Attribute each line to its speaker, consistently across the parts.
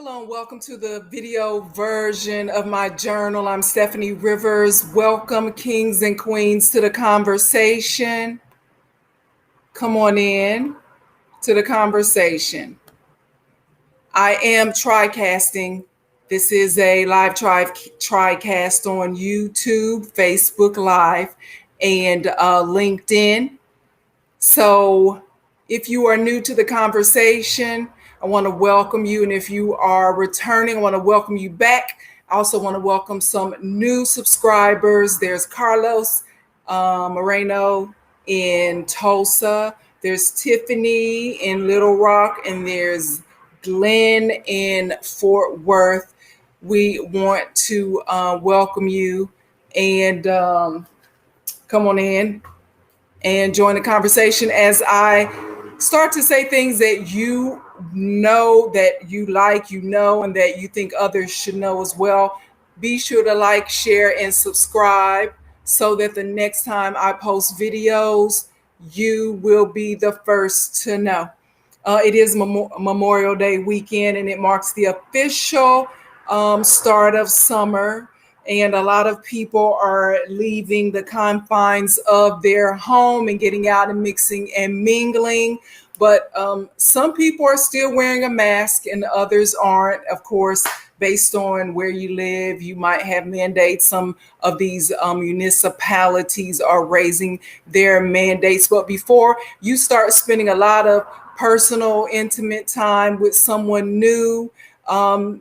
Speaker 1: Hello and welcome to the video version of my journal. I'm Steffanie Rivers. Welcome, kings and queens, to the conversation. Come on in to the conversation. I am TriCasting. This is a live TriCast on YouTube, Facebook Live, and LinkedIn. So if you are new to the conversation, I want to welcome you. And if you are returning, I want to welcome you back. I also want to welcome some new subscribers. There's Carlos Moreno in Tulsa. There's Tiffany in Little Rock. And there's Glenn in Fort Worth. We want to welcome you and come on in and join the conversation as I start to say things that you know, that you like, and that you think others should know as well. Be sure to like, share, and subscribe so that the next time I post videos, you will be the first to know. It is Memorial Day weekend, and it marks the official start of summer. And a lot of people are leaving the confines of their home and getting out and mixing and mingling. But some people are still wearing a mask and others aren't. Of course, based on where you live, you might have mandates. Some of these municipalities are raising their mandates. But before you start spending a lot of personal, intimate time with someone new,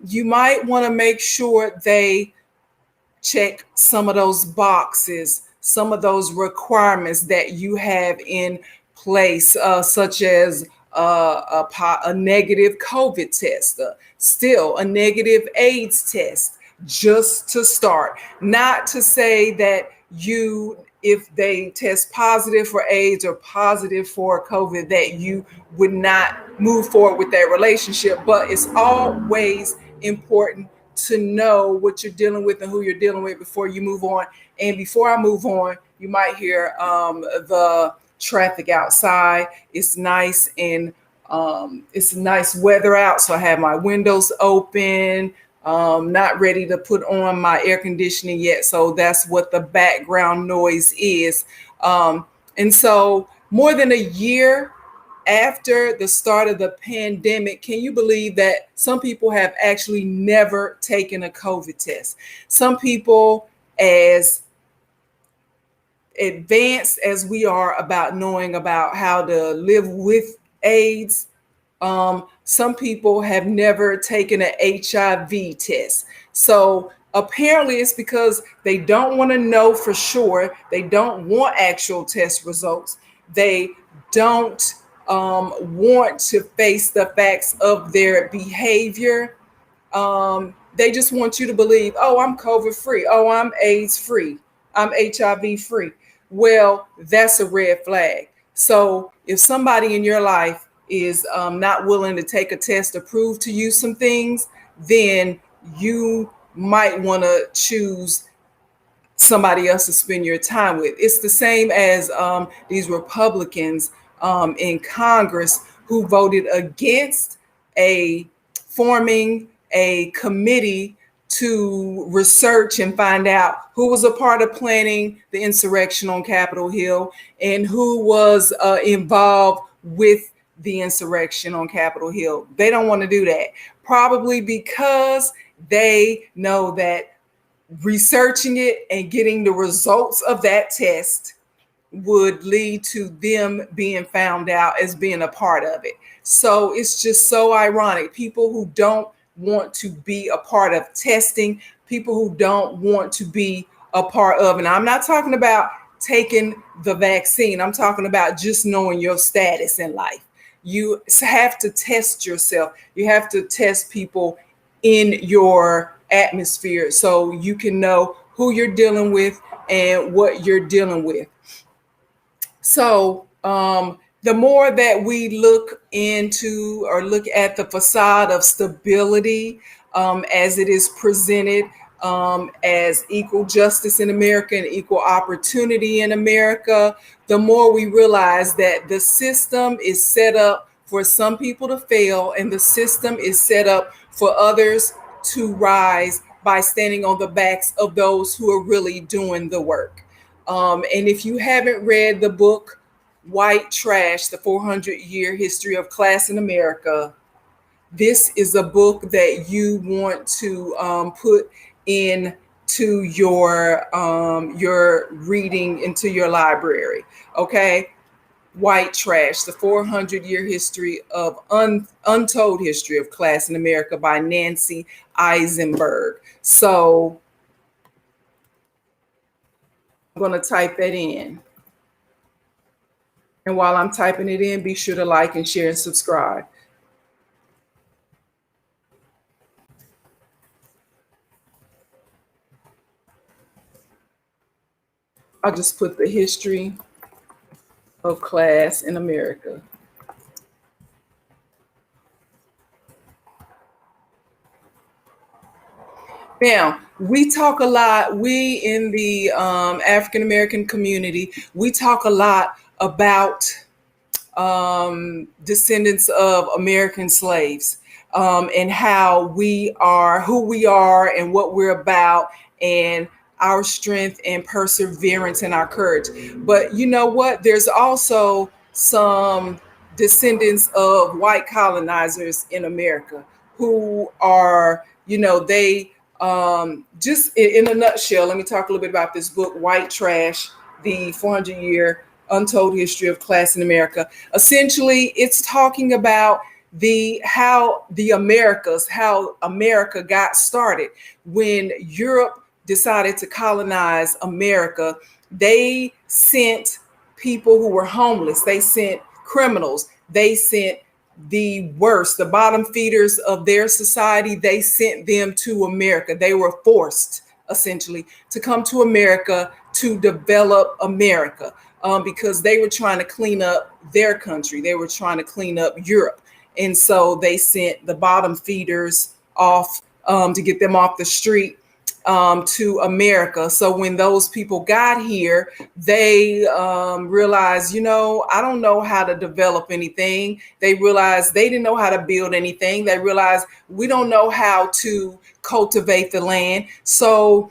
Speaker 1: you might want to make sure they check some of those boxes, some of those requirements that you have in place, such as a negative COVID test, still a negative AIDS test, just to start. Not to say that if they test positive for AIDS or positive for COVID, that you would not move forward with that relationship, but it's always important to know what you're dealing with and who you're dealing with before you move on. And before I move on, you might hear the traffic outside. It's nice and it's nice weather out, so I have my windows open. Not ready to put on my air conditioning yet, so that's what the background noise is. And so more than a year after the start of the pandemic, can you believe that some people have actually never taken a COVID test? Some people, as advanced as we are about knowing about how to live with AIDS, some people have never taken an HIV test. So apparently it's because they don't want to know for sure. They don't want actual test results. They don't want to face the facts of their behavior. They just want you to believe, oh, I'm COVID free. Oh, I'm AIDS free. I'm HIV free. Well, that's a red flag. So if somebody in your life is not willing to take a test to prove to you some things, then you might want to choose somebody else to spend your time with. It's the same as these Republicans in Congress who voted against forming a committee to research and find out who was a part of planning the insurrection on Capitol Hill and who was involved with the insurrection on Capitol Hill. They don't want to do that, probably because they know that researching it and getting the results of that test would lead to them being found out as being a part of it. So it's just so ironic. People who don't want to be a part of testing, people who don't want to be a part of, and I'm not talking about taking the vaccine. I'm talking about just knowing your status in life. You have to test yourself. You have to test people in your atmosphere so you can know who you're dealing with and what you're dealing with. So the more that we look into or look at the facade of stability as it is presented as equal justice in America and equal opportunity in America, the more we realize that the system is set up for some people to fail, and the system is set up for others to rise by standing on the backs of those who are really doing the work. And if you haven't read the book White Trash, the 400-year history of class in America, this is a book that you want to put into your reading, into your library. Okay, White Trash, the 400-year history of untold history of class in America by Nancy Isenberg. So I'm going to type that in. And while I'm typing it in, be sure to like and share and subscribe. I'll just put the history of class in America. Now, we talk a lot, we in the African American community, we talk a lot about descendants of American slaves, and how we are, who we are, and what we're about, and our strength and perseverance and our courage. But you know what? There's also some descendants of white colonizers in America who are, they just in a nutshell, let me talk a little bit about this book, White Trash, the 400-year Untold History of Class in America. Essentially, it's talking about how America got started. When Europe decided to colonize America, they sent people who were homeless, they sent criminals, they sent the worst, the bottom feeders of their society, they sent them to America. They were forced, essentially, to come to America to develop America, because they were trying to clean up their country. They were trying to clean up Europe. And so they sent the bottom feeders off, to get them off the street, to America. So when those people got here, they realized, I don't know how to develop anything. They realized they didn't know how to build anything. They realized we don't know how to cultivate the land. So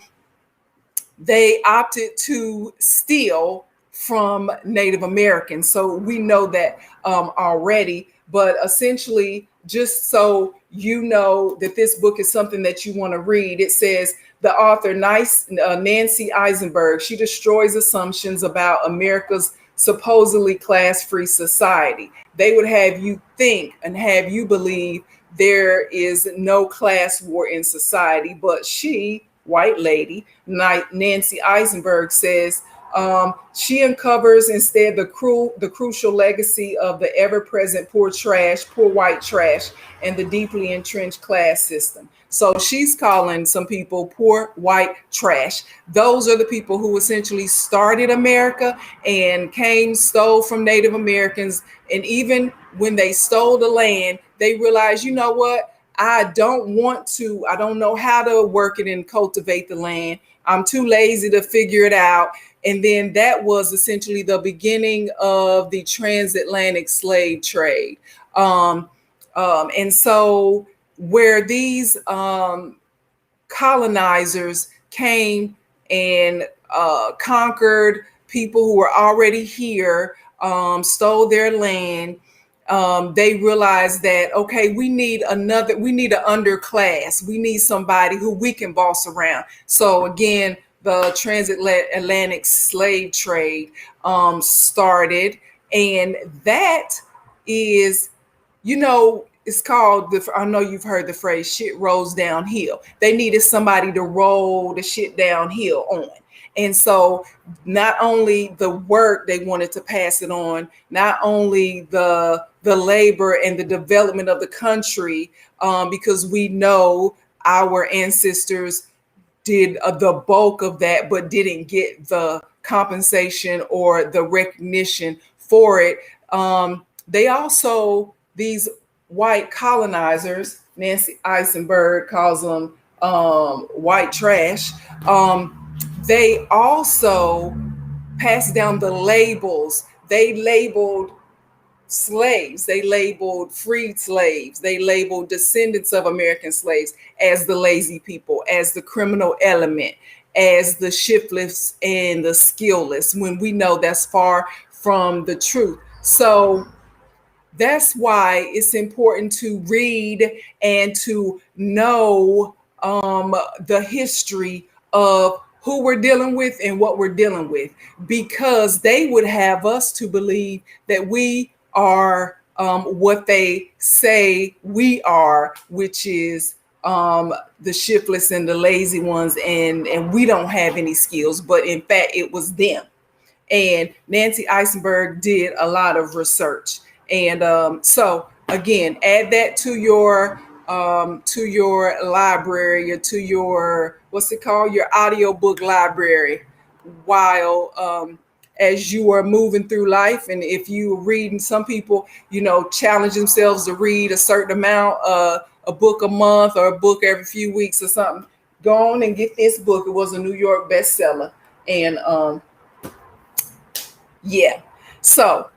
Speaker 1: they opted to steal from Native Americans. So we know that already, but essentially, just so you know that this book is something that you want to read, it says the author, Nancy Isenberg, she destroys assumptions about America's supposedly class-free society. They would have you think and have you believe there is no class war in society, but she, white lady, Nancy Isenberg, says she uncovers instead the crucial legacy of the ever-present poor white trash, and the deeply entrenched class system. So she's calling some people poor white trash. Those are the people who essentially started America and stole from Native Americans. And even when they stole the land, they realized, you know what? I don't know how to work it and cultivate the land. I'm too lazy to figure it out. And then that was essentially the beginning of the transatlantic slave trade. And so where these colonizers came and conquered people who were already here, stole their land, they realized that, okay, we need an underclass. We need somebody who we can boss around. So again, the transatlantic slave trade started, and that is, it's called, I know you've heard the phrase, shit rolls downhill. They needed somebody to roll the shit downhill on. And so not only the work, they wanted to pass it on, not only the labor and the development of the country, because we know our ancestors did the bulk of that, but didn't get the compensation or the recognition for it. They also, these white colonizers, Nancy Isenberg calls them white trash, they also passed down the labels. They labeled slaves. They labeled freed slaves. They labeled descendants of American slaves as the lazy people, as the criminal element, as the shiftless and the skillless, when we know that's far from the truth. So that's why it's important to read and to know the history of who we're dealing with and what we're dealing with, because they would have us to believe that we are what they say we are, which is the shiftless and the lazy ones, and we don't have any skills, but in fact it was them. And Nancy Isenberg did a lot of research. And so again, add that to your library, or to your, what's it called, your audiobook library, while as you are moving through life. And if you're reading, some people, challenge themselves to read a certain amount, a book a month or a book every few weeks or something. Go on and get this book. It was a New York bestseller. And yeah. So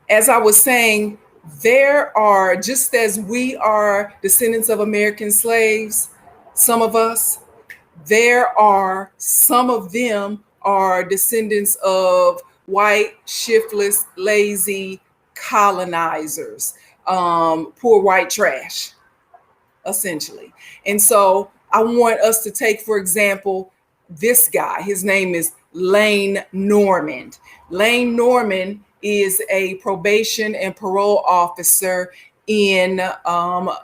Speaker 1: as I was saying, there are, just as we are descendants of American slaves, some of us, there are some of them are descendants of white, shiftless, lazy colonizers, poor white trash, essentially. And so I want us to take, for example, this guy. His name is Lane Norman. Lane Norman is a probation and parole officer in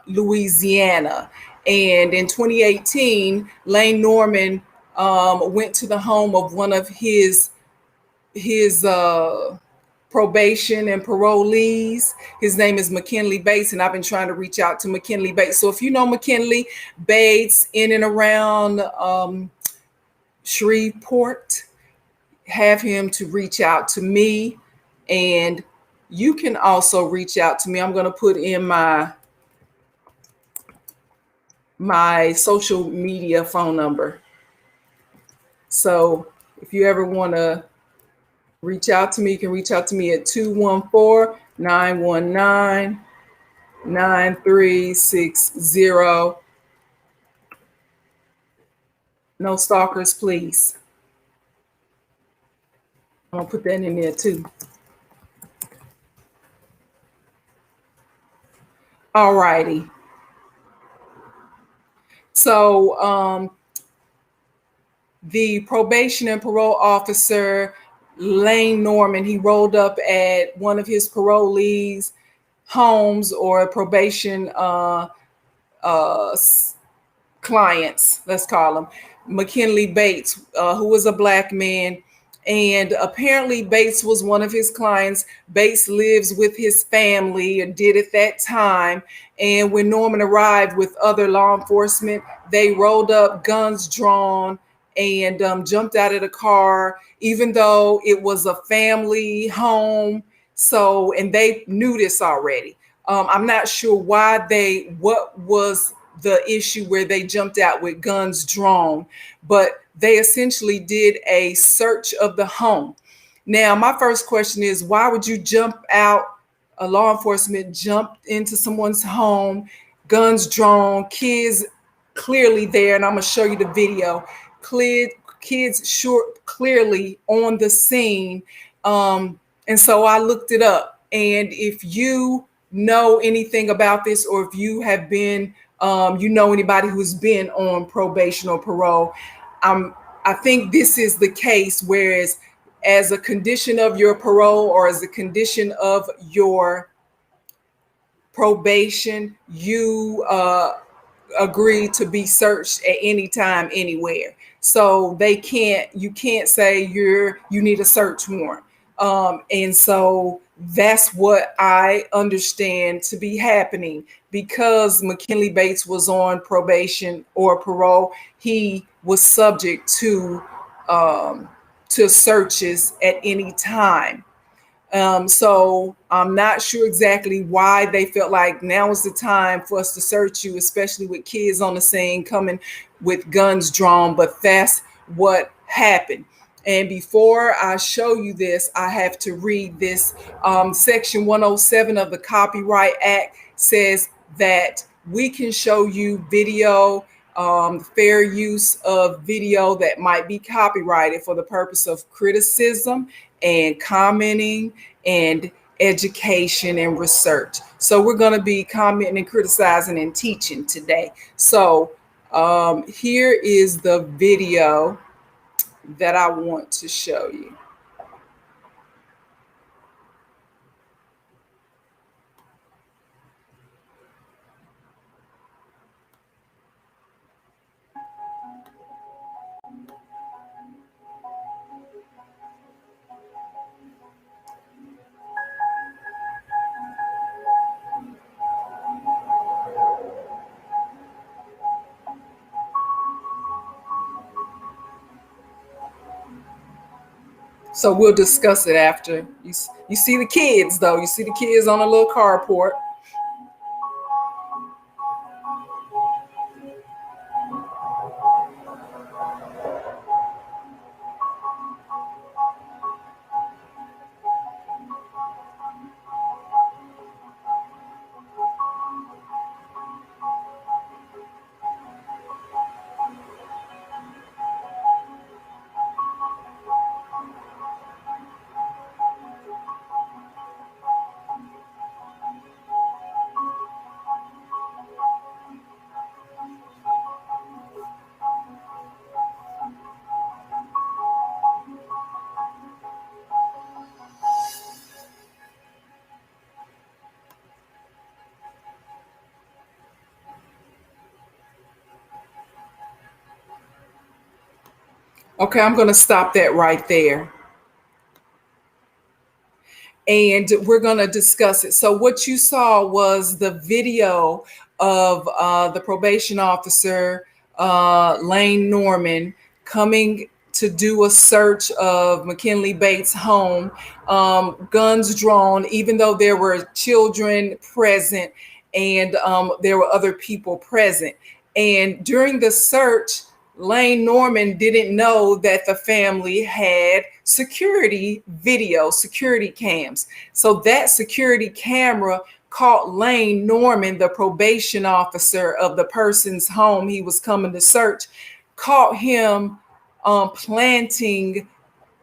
Speaker 1: Louisiana. And in 2018, Lane Norman went to the home of one of his probation and parolees. His name is McKinley Bates, and I've been trying to reach out to McKinley Bates. So if you know McKinley Bates in and around Shreveport, have him to reach out to me. And you can also reach out to me. I'm going to put in my social media phone number. So if you ever want to reach out to me, you can reach out to me at 214-919-9360. No stalkers, please. I'm going to put that in there too. All righty. So the probation and parole officer, Lane Norman, he rolled up at one of his parolees' homes, or probation clients, let's call him, McKinley Bates, who was a Black man. And apparently Bates was one of his clients. Bates lives with his family, or did at that time. And when Norman arrived with other law enforcement, they rolled up, guns drawn, and jumped out of the car, even though it was a family home. So, and they knew this already. I'm not sure what was the issue where they jumped out with guns drawn, but they essentially did a search of the home. Now, my first question is, why would you jump out? A law enforcement jumped into someone's home, guns drawn, kids clearly there, and I'm gonna show you the video. Kids clearly on the scene. And so I looked it up. And if you know anything about this, or if you have been, anybody who's been on probation or parole, I think this is the case. Whereas as a condition of your parole, or as a condition of your probation, you agree to be searched at any time, anywhere. So you can't say you need a search warrant. And so that's what I understand to be happening. Because McKinley Bates was on probation or parole, he was subject to searches at any time. So I'm not sure exactly why they felt like now is the time for us to search you, especially with kids on the scene coming with guns drawn, but that's what happened. And before I show you this, I have to read this. Section 107 of the Copyright Act says that we can show you video, fair use of video that might be copyrighted for the purpose of criticism and commenting and education and research. So we're going to be commenting and criticizing and teaching today. So here is the video that I want to show you. So we'll discuss it after. You see the kids, though. You see the kids on a little carport. Okay, I'm going to stop that right there. And we're going to discuss it. So what you saw was the video of the probation officer, Lane Norman, coming to do a search of McKinley Bates' home, guns drawn, even though there were children present and there were other people present. And during the search, Lane Norman didn't know that the family had security video, security cams. So that security camera caught Lane Norman, the probation officer of the person's home he was coming to search, caught him planting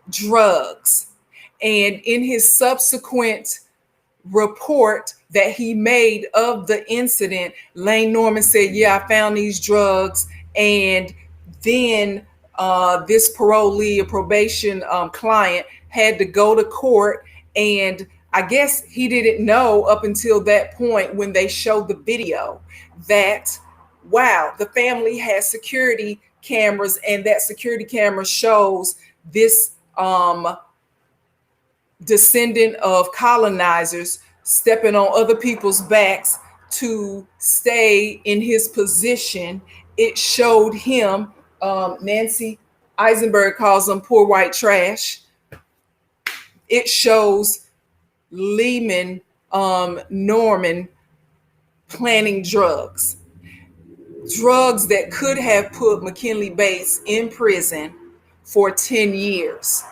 Speaker 1: drugs. And in his subsequent report that he made of the incident, Lane Norman said, yeah, I found these drugs. And then this parolee, a probation client, had to go to court. And I guess he didn't know up until that point when they showed the video that, wow, the family has security cameras, and that security camera shows this descendant of colonizers stepping on other people's backs to stay in his position. It showed him, Nancy Isenberg calls them poor white trash. It shows Lehman Norman planting drugs that could have put McKinley Bates in prison for 10 years.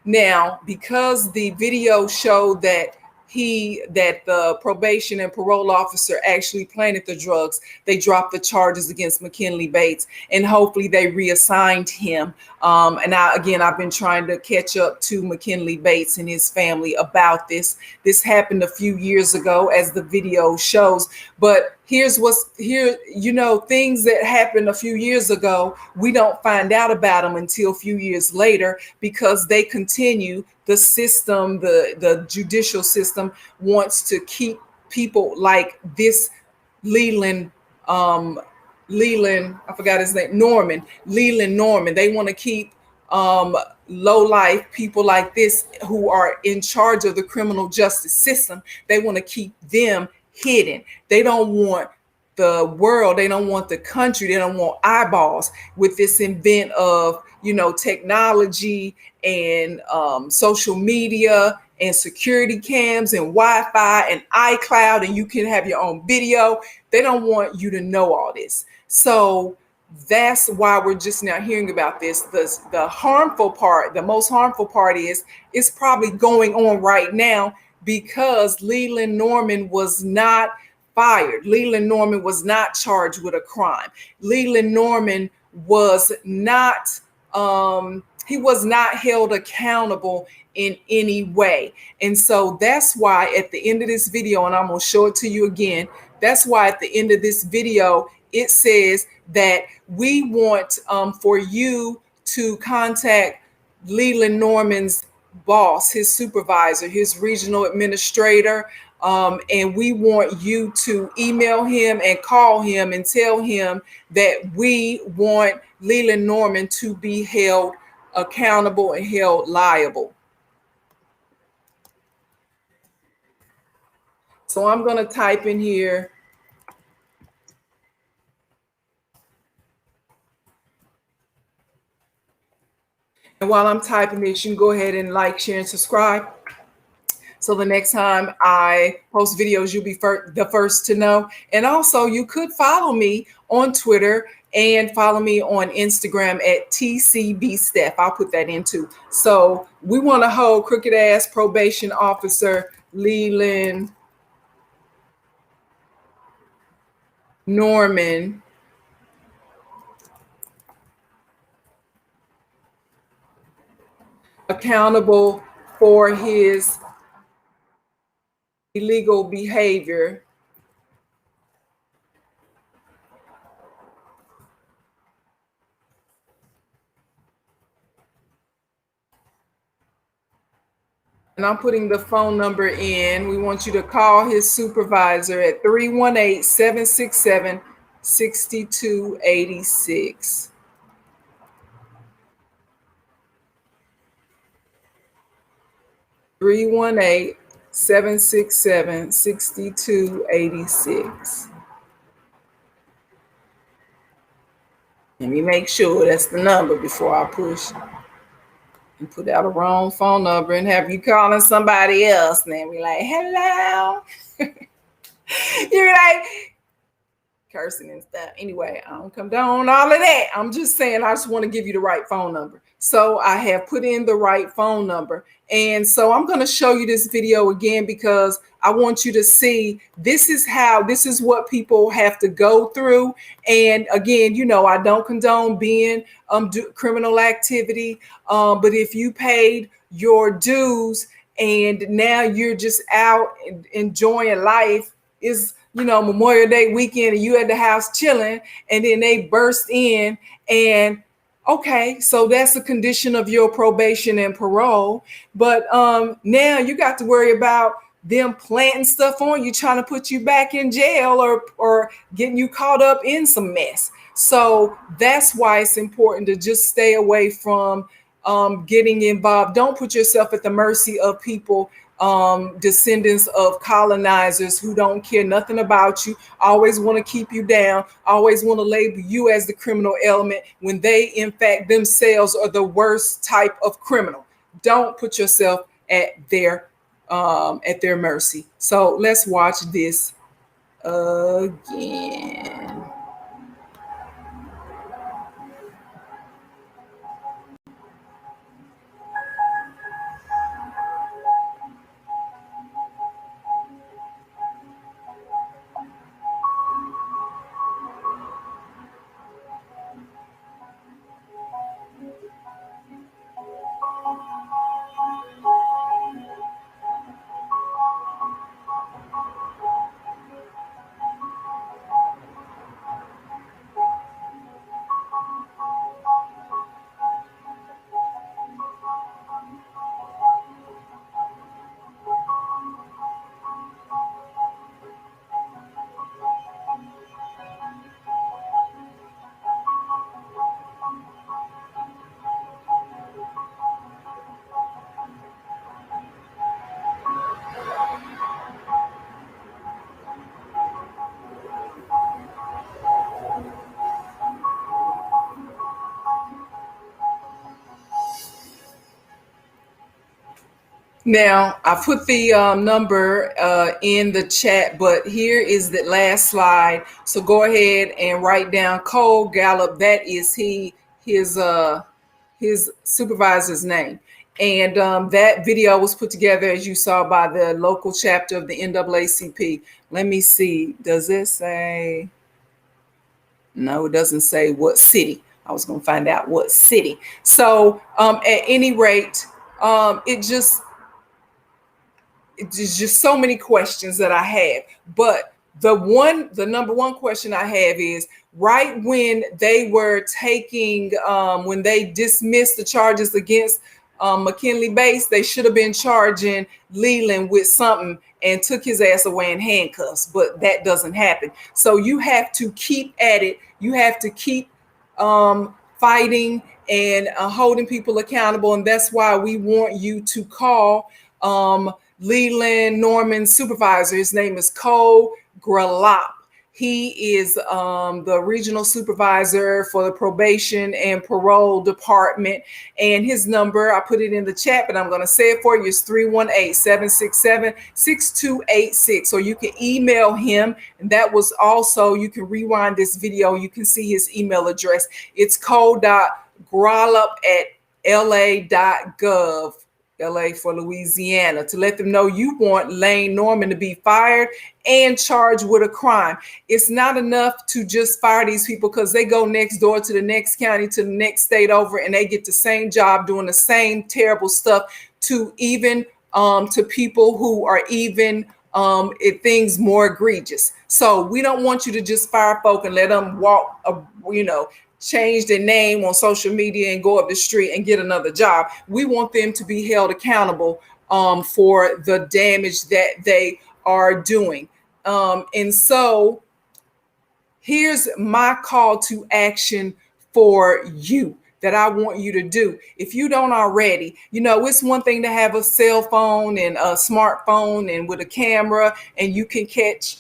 Speaker 1: Now, because the video showed that the probation and parole officer actually planted the drugs, they dropped the charges against McKinley Bates, and hopefully they reassigned him. And I've been trying to catch up to McKinley Bates and his family about this. This happened a few years ago, as the video shows. But things that happened a few years ago, we don't find out about them until a few years later, because they continue. The system, the judicial system, wants to keep people like this Leland, I forgot his name, Leland Norman. They want to keep low life people like this who are in charge of the criminal justice system. They want to keep them hidden. They don't want the world, they don't want the country, they don't want eyeballs with this invent of technology and social media and security cams and Wi-Fi and iCloud, and you can have your own video. They don't want you to know all this. So That's why we're just now hearing about this. The harmful part, the most harmful part is it's probably going on right now because Leland Norman was not fired. Leland Norman was not charged with a crime. Leland Norman was not he was not held accountable in any way. And so that's why at the end of this video, and I'm going to show it to you again, that's why at the end of this video, it says that we want for you to contact Leland Norman's boss, his supervisor, his regional administrator, and we want you to email him and call him and tell him that we want Leland Norman to be held accountable and held liable. So I'm going to type in here. And while I'm typing this, you can go ahead and like, share, and subscribe. So the next time I post videos, you'll be the first to know. And also, you could follow me on Twitter and follow me on Instagram at TCBSteff. I'll put that in too. So we want to hold crooked ass probation officer Leland Norman accountable for his illegal behavior and I'm putting the phone number in. We want you to call his supervisor at 318-767-6286. Three one eight 767-6286. Let me make sure that's the number before I push and put out a wrong phone number and have you calling somebody else and then be like, hello. You're like cursing and stuff. Anyway, I don't condone all of that. I'm just saying I just want to give you the right phone number. So I have put in the right phone number. And so I'm going to show you this video again because I want you to see this is what people have to go through. And again, you know, I don't condone being criminal activity. But if you paid your dues and now you're just out enjoying life, is Memorial Day weekend and you at the house chilling and then they burst in and okay, so that's a condition of your probation and parole. But now you got to worry about them planting stuff on you, trying to put you back in jail or getting you caught up in some mess. So that's why it's important to just stay away from getting involved. Don't put yourself at the mercy of people, descendants of colonizers who don't care nothing about you, always want to keep you down, always want to label you as the criminal element when they in fact themselves are the worst type of criminal. Don't put yourself at their mercy. So let's watch this again. Now, I put the number in the chat, but here is the last slide. So go ahead and write down Cole Gallup. That is his supervisor's name. And that video was put together, as you saw, by the local chapter of the NAACP. Let me see. Does it say? No, it doesn't say what city. I was going to find out what city. So at any rate, it's just so many questions that I have. But the number one question I have is, right when they were when they dismissed the charges against McKinley Bates, they should have been charging Leland with something and took his ass away in handcuffs, but that doesn't happen. So you have to keep at it. You have to keep fighting and holding people accountable. And that's why we want you to call Leland Norman's supervisor. His name is Cole Gallup. He is the regional supervisor for the probation and parole department. And his number, I put it in the chat, but I'm going to say it for you. It's 318-767-6286. Or you can email him. And that was also, you can rewind this video. You can see his email address. It's cole.gallup@la.gov. LA for Louisiana, to let them know you want Lane Norman to be fired and charged with a crime. It's not enough to just fire these people because they go next door to the next county, to the next state over, and they get the same job doing the same terrible stuff to even to people who are even things more egregious. So we don't want you to just fire folk and let them walk, change their name on social media and go up the street and get another job. We want them to be held accountable for the damage that they are doing. And so here's my call to action for you that I want you to do. If you don't already, it's one thing to have a cell phone and a smartphone and with a camera, and you can catch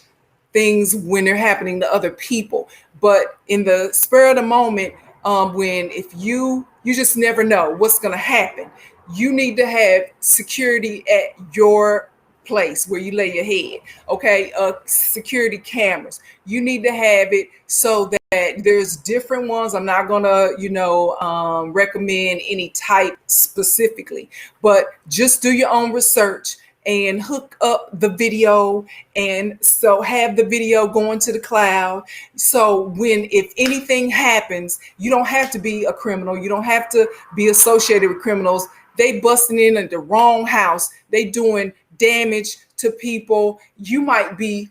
Speaker 1: things when they're happening to other people. But in the spur of the moment, if you just never know what's going to happen, you need to have security at your place where you lay your head. Okay, security cameras. You need to have it so that there's different ones. I'm not going to, recommend any type specifically, but just do your own research and hook up the video, and so have the video going to the cloud. So if anything happens, you don't have to be a criminal. You don't have to be associated with criminals. They busting in at the wrong house. They doing damage to people. You might be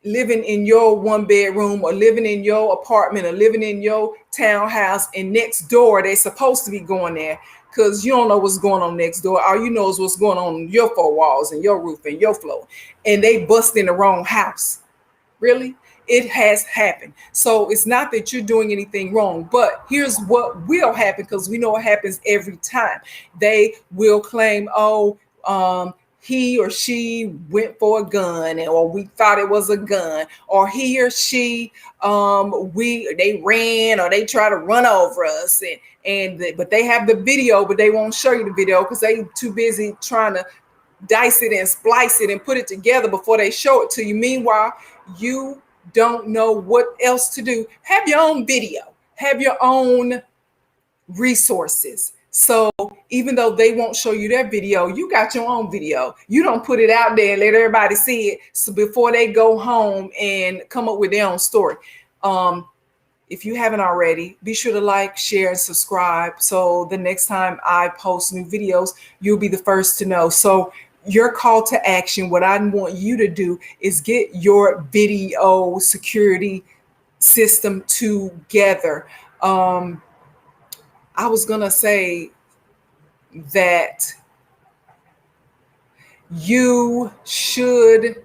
Speaker 1: living in your one bedroom or living in your apartment or living in your townhouse, and next door, they're supposed to be going there, because you don't know what's going on next door. All you know is what's going on in your four walls and your roof and your floor. And they bust in the wrong house. Really? It has happened. So it's not that you're doing anything wrong, but here's what will happen, because we know it happens every time. They will claim, he or she went for a gun, or we thought it was a gun, or he or she, they ran, or they try to run over us, but they have the video, but they won't show you the video because they too busy trying to dice it and splice it and put it together before they show it to you. Meanwhile, you don't know what else to do. Have your own video, have your own resources. So even though they won't show you their video, you got your own video. You don't put it out there and let everybody see it. So before they go home and come up with their own story. If you haven't already, be sure to like, share, and subscribe. So the next time I post new videos, you'll be the first to know. So your call to action, what I want you to do is get your video security system together. I was going to say that you should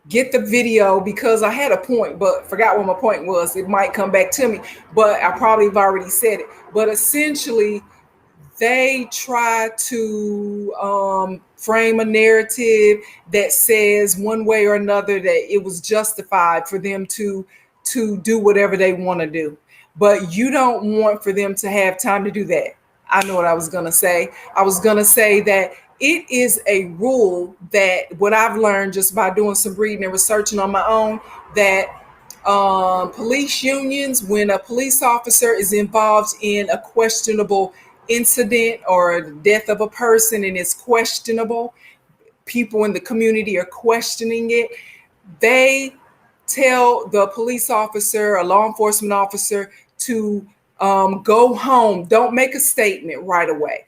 Speaker 1: get the video, because I had a point, but forgot what my point was. It might come back to me, but I probably have already said it. But essentially, they try to frame a narrative that says one way or another that it was justified for them to do whatever they want to do. But you don't want for them to have time to do that. I know what I was going to say. I was going to say that it is a rule that what I've learned just by doing some reading and researching on my own, that police unions, when a police officer is involved in a questionable incident or the death of a person and it's questionable, people in the community are questioning it, they tell the police officer, a law enforcement officer, to go home. Don't make a statement right away.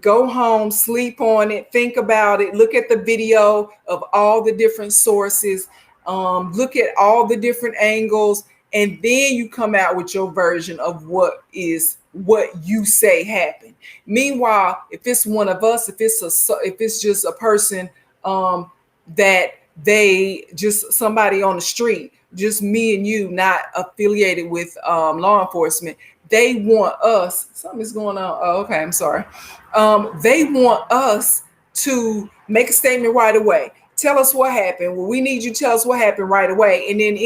Speaker 1: Go home, sleep on it, think about it, look at the video of all the different sources, look at all the different angles, and then you come out with your version of what you say happened. Meanwhile, if it's one of us, if it's just a person that they just somebody on the street, just me and you, not affiliated with law enforcement, they want us, something's going on. Oh, okay, I'm sorry. They want us to make a statement right away. Tell us what happened. Well, we need you to tell us what happened right away. And then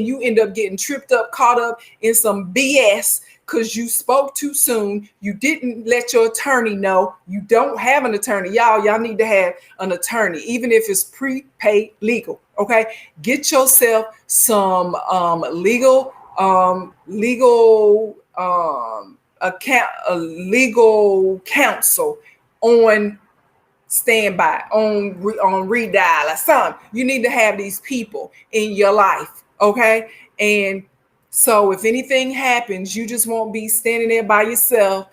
Speaker 1: you end up getting tripped up, caught up in some BS because you spoke too soon. You didn't let your attorney know. You don't have an attorney. Y'all need to have an attorney, even if it's prepaid legal. Okay. Get yourself some legal counsel on standby, on redial or something. You need to have these people in your life, okay? And so if anything happens, you just won't be standing there by yourself,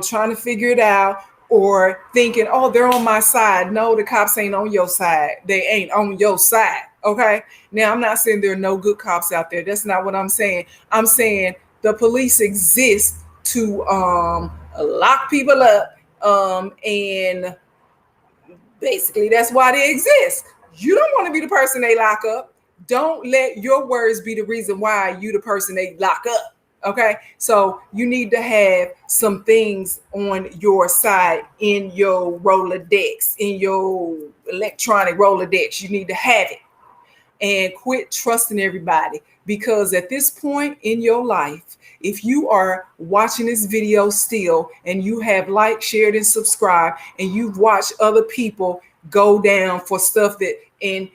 Speaker 1: trying to figure it out or thinking, oh, they're on my side. No, the cops ain't on your side. They ain't on your side, okay? Now, I'm not saying there are no good cops out there. That's not what I'm saying. I'm saying the police exist to lock people up, and basically that's why they exist. You don't want to be the person they lock up. Don't let your words be the reason why you the person they lock up. Okay, so you need to have some things on your side in your Rolodex, in your electronic Rolodex. You need to have it, and quit trusting everybody, because at this point in your life, if you are watching this video still and you have liked, shared, and subscribed, and you've watched other people go down for stuff that and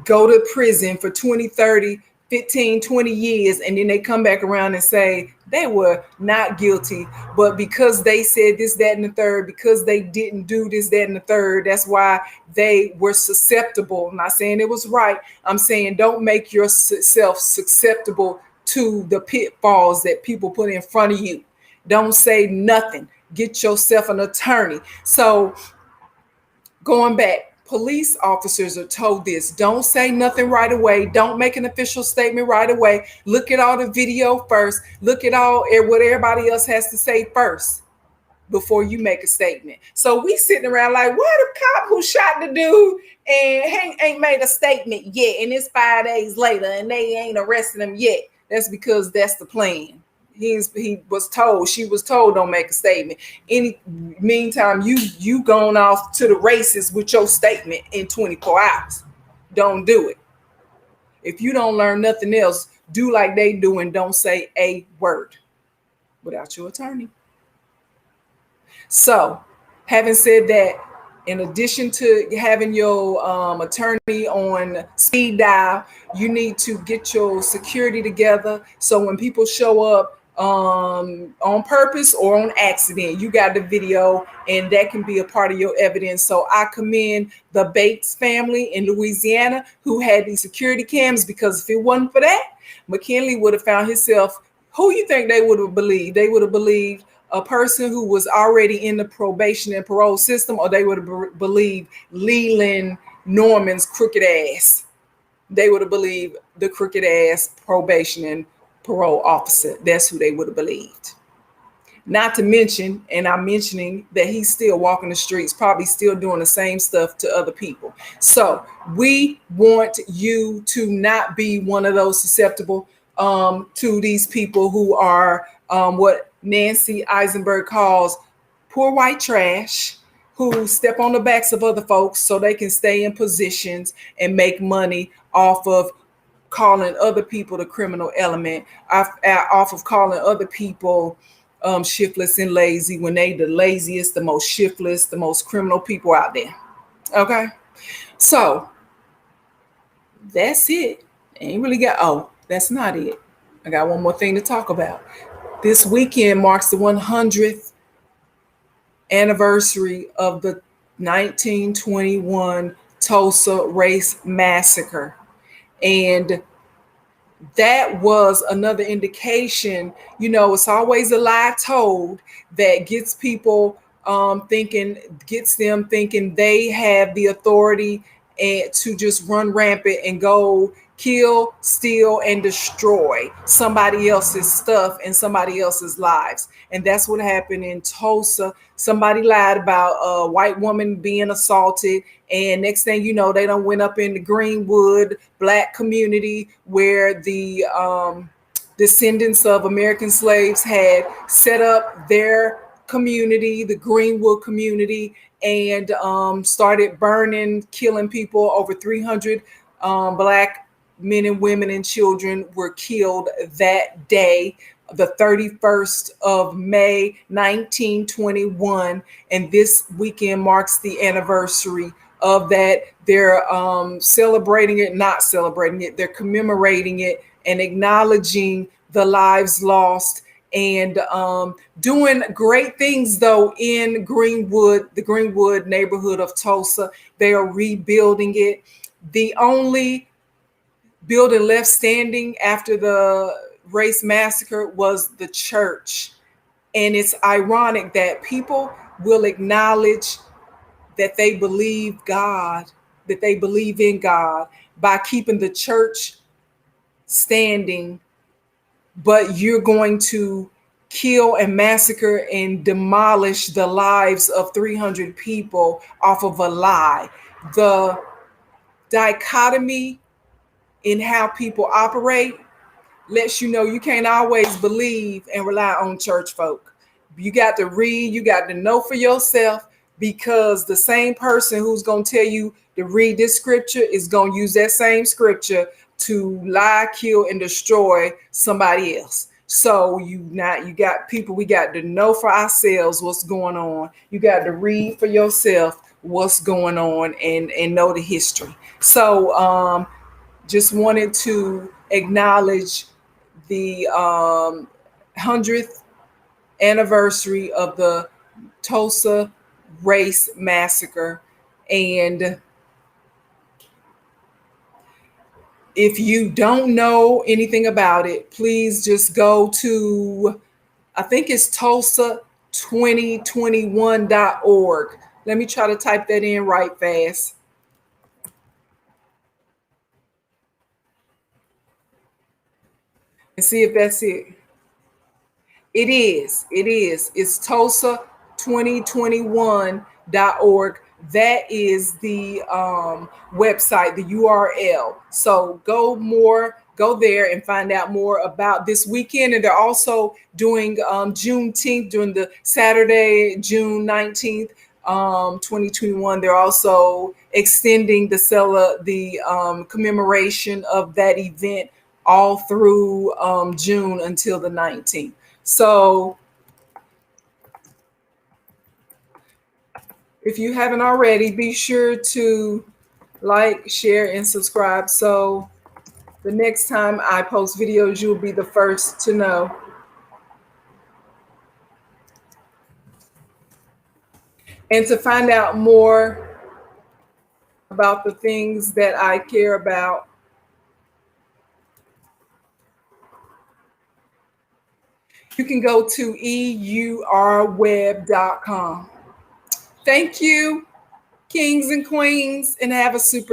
Speaker 1: go to prison for 20, 30, 15, 20 years, and then they come back around and say they were not guilty, but because they said this, that, and the third, because they didn't do this, that, and the third, that's why they were susceptible. I'm not saying it was right. I'm saying don't make yourself susceptible to the pitfalls that people put in front of you. Don't say nothing. Get yourself an attorney. So going back, police officers are told this: don't say nothing right away. Don't make an official statement right away. Look at all the video first. Look at what everybody else has to say first before you make a statement. So we sitting around like, what, a cop who shot the dude and ain't made a statement yet, and it's 5 days later and they ain't arresting him yet. That's because that's the plan. She was told don't make a statement. Meantime, you going off to the races with your statement in 24 hours. Don't do it. If you don't learn nothing else, do like they do and don't say a word without your attorney. So, having said that, in addition to having your attorney on speed dial, you need to get your security together. So when people show up on purpose or on accident, you got the video, and that can be a part of your evidence. So I commend the Bates family in Louisiana who had these security cams, because if it wasn't for that, McKinley would have found himself. Who you think they would have believed? They would have believed a person who was already in the probation and parole system, or they would have believed Leland Norman's crooked ass. They would have believed the crooked ass probation and parole officer. That's who they would have believed. Not to mention, and I'm mentioning that he's still walking the streets, probably still doing the same stuff to other people. So we want you to not be one of those susceptible to these people who are what Nancy Isenberg calls poor white trash, who step on the backs of other folks so they can stay in positions and make money off of calling other people the criminal element, off of calling other people shiftless and lazy when they the laziest, the most shiftless, the most criminal people out there. Okay, so that's it. Ain't really got. Oh, that's not it. I got one more thing to talk about. This weekend marks the 100th anniversary of the 1921 Tulsa Race Massacre. And that was another indication, it's always a lie told that gets them thinking they have the authority and to just run rampant and go kill, steal, and destroy somebody else's stuff and somebody else's lives. And that's what happened in Tulsa. Somebody lied about a white woman being assaulted, and next thing you know, they done went up in the Greenwood Black community where the descendants of American slaves had set up their community, the Greenwood community, and started burning, killing people. Over 300 Black men and women and children were killed that day, the 31st of May, 1921. And this weekend marks the anniversary of that. They're celebrating it, not celebrating it, they're commemorating it and acknowledging the lives lost, and doing great things though in Greenwood, the Greenwood neighborhood of Tulsa. They are rebuilding it. The only building left standing after the race massacre was the church. And it's ironic that people will acknowledge that they believe God, that they believe in God by keeping the church standing, but you're going to kill and massacre and demolish the lives of 300 people off of a lie. The dichotomy in how people operate lets you know you can't always believe and rely on church folk. You got to read, you got to know for yourself, because the same person who's going to tell you to read this scripture is going to use that same scripture to lie, kill, and destroy somebody else. So you got people, we got to know for ourselves what's going on. You got to read for yourself what's going on and know the history. So just wanted to acknowledge the 100th anniversary of the Tulsa Race Massacre. And if you don't know anything about it, please just go to, I think it's Tulsa2021.org. Let me try to type that in right fast. And see if that's it. It is. It's Tulsa2021.org. That is the website, the URL. So go there and find out more about this weekend. And they're also doing Juneteenth, during the Saturday, June 19th, 2021. They're also extending the commemoration of that event all through June until the 19th. So if you haven't already, be sure to like, share, and subscribe. So the next time I post videos, you'll be the first to know. And to find out more about the things that I care about, you can go to eurweb.com. Thank you, kings and queens, and have a super